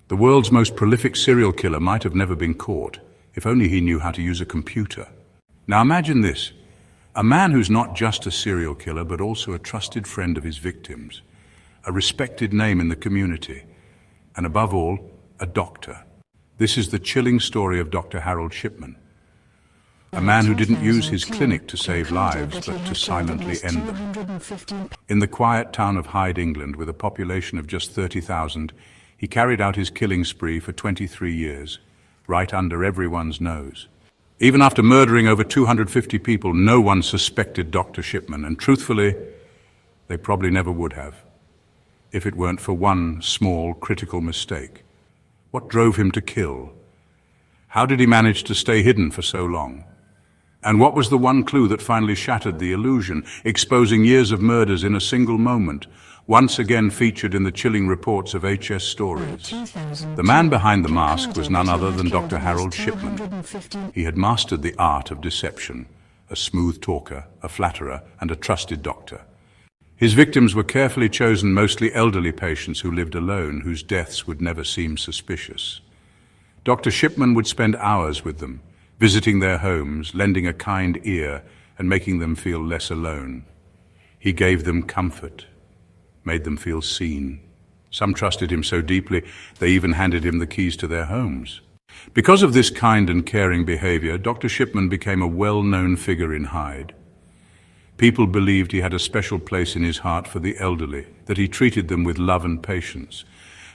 The world's most prolific serial killer might have never been caught, if only he knew how to use a computer. Now imagine this, a man who's not just a serial killer but also a trusted friend of his victims, a respected name in the community, and above all, a doctor. This is the chilling story of Dr. Harold Shipman, a man who didn't use his clinic to save lives, but to silently end them. In the quiet town of Hyde, England, with a population of just 30,000, he carried out his killing spree for 23 years, right under everyone's nose. Even after murdering over 250 people, no one suspected Dr. Shipman, and truthfully, they probably never would have, if it weren't for one small, critical mistake. What drove him to kill? How did he manage to stay hidden for so long? And what was the one clue that finally shattered the illusion, exposing years of murders in a single moment, once again featured in the chilling reports of HS Stories? The man behind the mask was none other than Dr. Harold Shipman. He had mastered the art of deception, a smooth talker, a flatterer, and a trusted doctor. His victims were carefully chosen, mostly elderly patients who lived alone, whose deaths would never seem suspicious. Dr. Shipman would spend hours with them, visiting their homes, lending a kind ear, and making them feel less alone. He gave them comfort, made them feel seen. Some trusted him so deeply, they even handed him the keys to their homes. Because of this kind and caring behavior, Dr. Shipman became a well-known figure in Hyde. People believed he had a special place in his heart for the elderly, that he treated them with love and patience.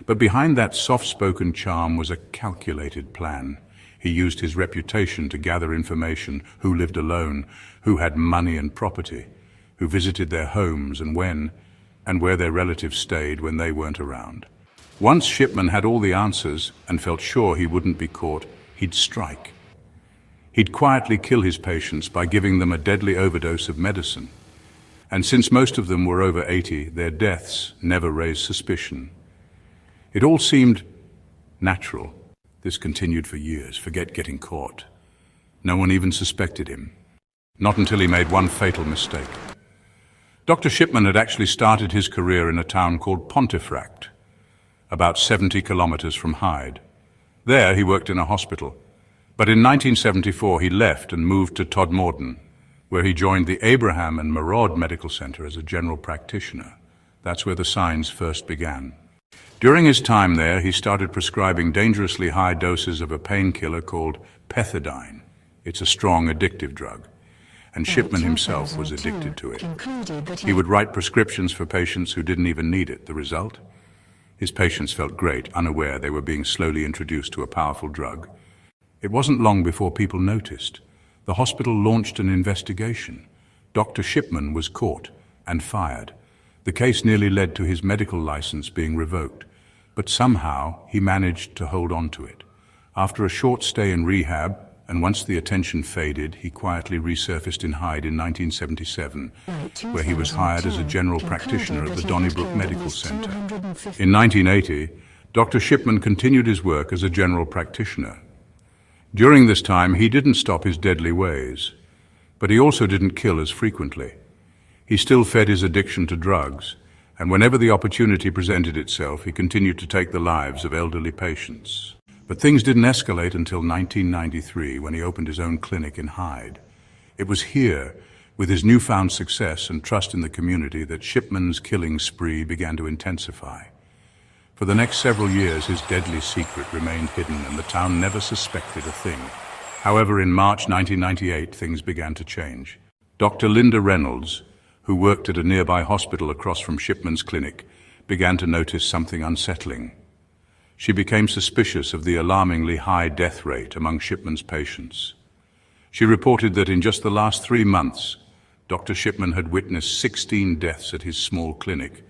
But behind that soft-spoken charm was a calculated plan. He used his reputation to gather information: who lived alone, who had money and property, who visited their homes and when, and where their relatives stayed when they weren't around. Once Shipman had all the answers and felt sure he wouldn't be caught, he'd strike. He'd quietly kill his patients by giving them a deadly overdose of medicine. And since most of them were over 80, their deaths never raised suspicion. It all seemed natural. This continued for years. Forget getting caught. No one even suspected him. Not until he made one fatal mistake. Dr. Shipman had actually started his career in a town called Pontefract, about 70 kilometers from Hyde. There he worked in a hospital. But in 1974 he left and moved to Todmorden, where he joined the Abraham and Marod Medical Center as a general practitioner. That's where the signs first began. During his time there, he started prescribing dangerously high doses of a painkiller called pethidine. It's a strong, addictive drug, and Shipman himself was addicted to it. He would write prescriptions for patients who didn't even need it. The result? His patients felt great, unaware they were being slowly introduced to a powerful drug. It wasn't long before people noticed. The hospital launched an investigation. Dr. Shipman was caught and fired. The case nearly led to his medical license being revoked, but somehow he managed to hold on to it. After a short stay in rehab, and once the attention faded, he quietly resurfaced in Hyde in 1977, where he was hired as a general practitioner at the Donnybrook Medical Center. In 1980, Dr. Shipman continued his work as a general practitioner. During this time, he didn't stop his deadly ways, but he also didn't kill as frequently. He still fed his addiction to drugs, and whenever the opportunity presented itself, he continued to take the lives of elderly patients. But things didn't escalate until 1993, when he opened his own clinic in Hyde. It was here, with his newfound success and trust in the community, that Shipman's killing spree began to intensify. For the next several years, his deadly secret remained hidden, and the town never suspected a thing. However, in March 1998, things began to change. Dr. Linda Reynolds, who worked at a nearby hospital across from Shipman's clinic, began to notice something unsettling. She became suspicious of the alarmingly high death rate among Shipman's patients. She reported that in just the last 3 months, Dr. Shipman had witnessed 16 deaths at his small clinic,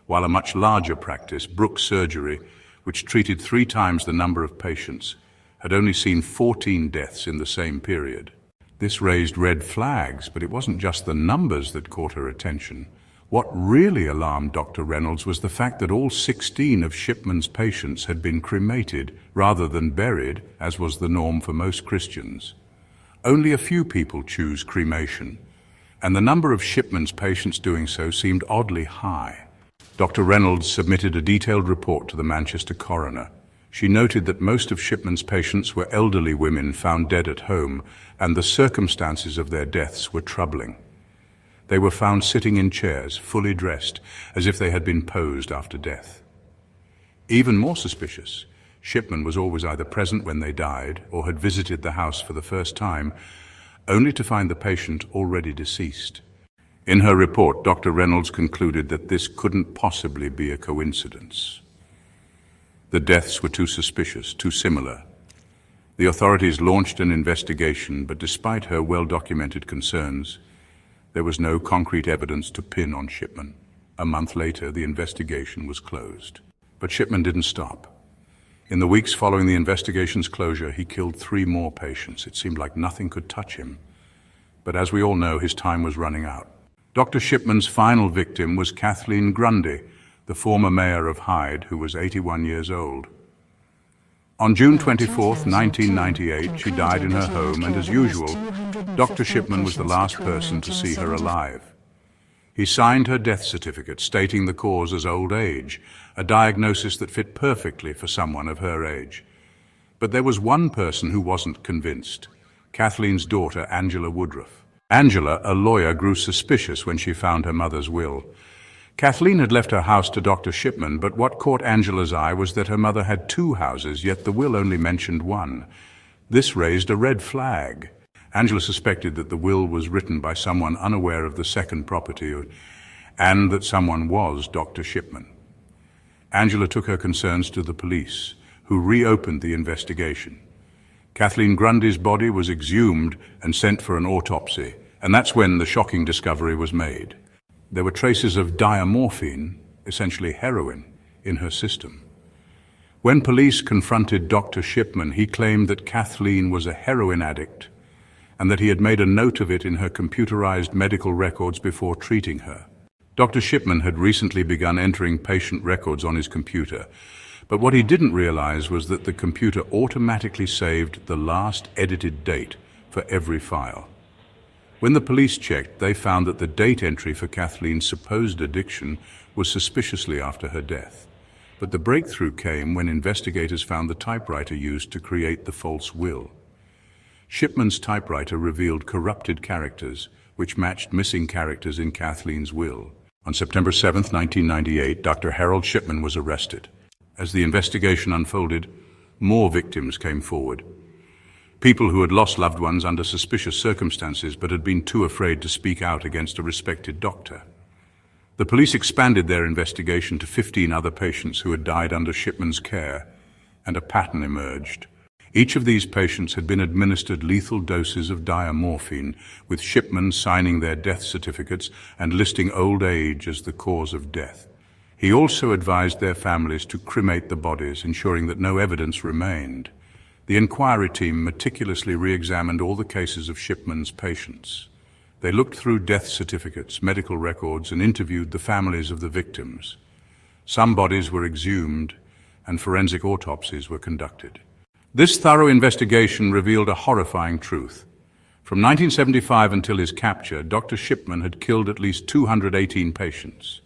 while a much larger practice, Brooks Surgery, which treated 3 times the number of patients, had only seen 14 deaths in the same period. This raised red flags, but it wasn't just the numbers that caught her attention. What really alarmed Dr. Reynolds was the fact that all 16 of Shipman's patients had been cremated rather than buried, as was the norm for most Christians. Only a few people choose cremation, and the number of Shipman's patients doing so seemed oddly high. Dr. Reynolds submitted a detailed report to the Manchester coroner. She noted that most of Shipman's patients were elderly women found dead at home, and the circumstances of their deaths were troubling. They were found sitting in chairs, fully dressed, as if they had been posed after death. Even more suspicious, Shipman was always either present when they died or had visited the house for the first time, only to find the patient already deceased. In her report, Dr. Reynolds concluded that this couldn't possibly be a coincidence. The deaths were too suspicious, too similar. The authorities launched an investigation, but despite her well-documented concerns, there was no concrete evidence to pin on Shipman. A month later, the investigation was closed. But Shipman didn't stop. In the weeks following the investigation's closure, he killed 3 more patients. It seemed like nothing could touch him. But as we all know, his time was running out. Dr. Shipman's final victim was Kathleen Grundy, the former mayor of Hyde, who was 81 years old. On June 24, 1998, she died in her home, and as usual, Dr. Shipman was the last person to see her alive. He signed her death certificate, stating the cause as old age, a diagnosis that fit perfectly for someone of her age. But there was one person who wasn't convinced: Kathleen's daughter, Angela Woodruff. Angela, a lawyer, grew suspicious when she found her mother's will. Kathleen had left her house to Dr. Shipman, but what caught Angela's eye was that her mother had 2 houses, yet the will only mentioned one. This raised a red flag. Angela suspected that the will was written by someone unaware of the second property, and that someone was Dr. Shipman. Angela took her concerns to the police, who reopened the investigation. Kathleen Grundy's body was exhumed and sent for an autopsy, and that's when the shocking discovery was made. There were traces of diamorphine, essentially heroin, in her system. When police confronted Dr. Shipman, he claimed that Kathleen was a heroin addict and that he had made a note of it in her computerized medical records before treating her. Dr. Shipman had recently begun entering patient records on his computer, but what he didn't realize was that the computer automatically saved the last edited date for every file. When the police checked, they found that the date entry for Kathleen's supposed addiction was suspiciously after her death. But the breakthrough came when investigators found the typewriter used to create the false will. Shipman's typewriter revealed corrupted characters, which matched missing characters in Kathleen's will. On September 7, 1998, Dr. Harold Shipman was arrested. As the investigation unfolded, more victims came forward. People who had lost loved ones under suspicious circumstances but had been too afraid to speak out against a respected doctor. The police expanded their investigation to 15 other patients who had died under Shipman's care, and a pattern emerged. Each of these patients had been administered lethal doses of diamorphine, with Shipman signing their death certificates and listing old age as the cause of death. He also advised their families to cremate the bodies, ensuring that no evidence remained. The inquiry team meticulously re-examined all the cases of Shipman's patients. They looked through death certificates, medical records, and interviewed the families of the victims. Some bodies were exhumed, and forensic autopsies were conducted. This thorough investigation revealed a horrifying truth. From 1975 until his capture, Dr. Shipman had killed at least 218 patients.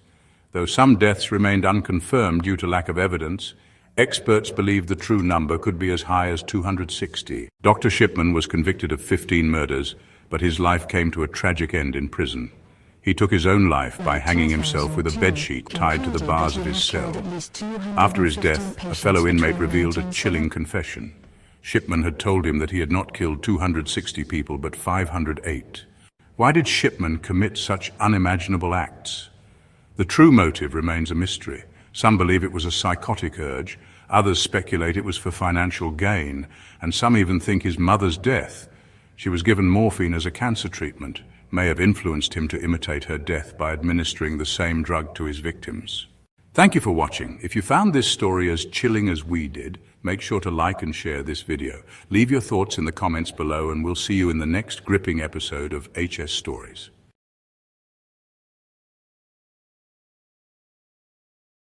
Though some deaths remained unconfirmed due to lack of evidence, experts believe the true number could be as high as 260. Dr. Shipman was convicted of 15 murders, but his life came to a tragic end in prison. He took his own life by hanging himself with a bedsheet tied to the bars of his cell. After his death, a fellow inmate revealed a chilling confession. Shipman had told him that he had not killed 260 people, but 508. Why did Shipman commit such unimaginable acts? The true motive remains a mystery. Some believe it was a psychotic urge, others speculate it was for financial gain, and some even think his mother's death, she was given morphine as a cancer treatment, may have influenced him to imitate her death by administering the same drug to his victims. Thank you for watching. If you found this story as chilling as we did, make sure to like and share this video. Leave your thoughts in the comments below, and we'll see you in the next gripping episode of HS Stories.